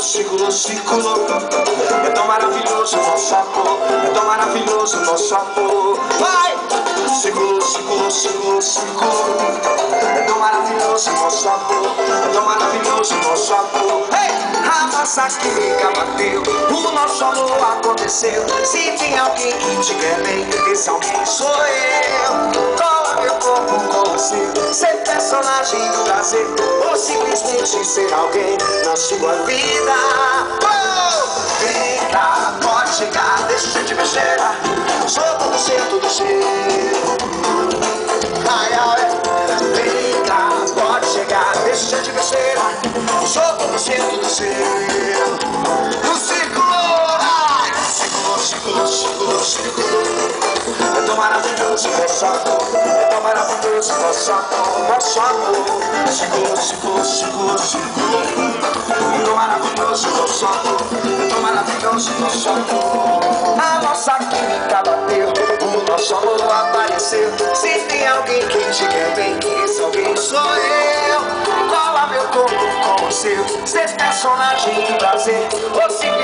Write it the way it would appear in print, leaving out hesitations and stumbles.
círculo, círculo. É tão maravilhoso nosso amor, é tão maravilhoso nosso amor. Vai! Círculo, círculo, círculo, círculo. É tão maravilhoso nosso amor, é tão maravilhoso nosso amor. Hey! A nossa química bateu, o nosso amor aconteceu. Se tem alguém que te quer bem, esse alguém sou eu. Cola meu corpo com você, ser personagem do prazer, ou simplesmente ser alguém na sua vida. Vem cá, pode chegar, deixa eu te mexer. Sou todo seu. Ai, ai. Vem cá, pode chegar, deixa eu te mexer. Sou todo seu. No círculo, ai. Círculo, círculo, círculo. É tão maravilhoso nosso amor, é tão maravilhoso nosso amor, nosso amor. Círculo, círculo, círculo, círculo. É tão maravilhoso nosso amor, é tão maravilhoso nosso amor. A nossa química bateu, o nosso amor apareceu. Se tem alguém que te quer bem, esse alguém sou eu. Cola meu corpo com o seu, ser personagem de prazer, ou simplesmente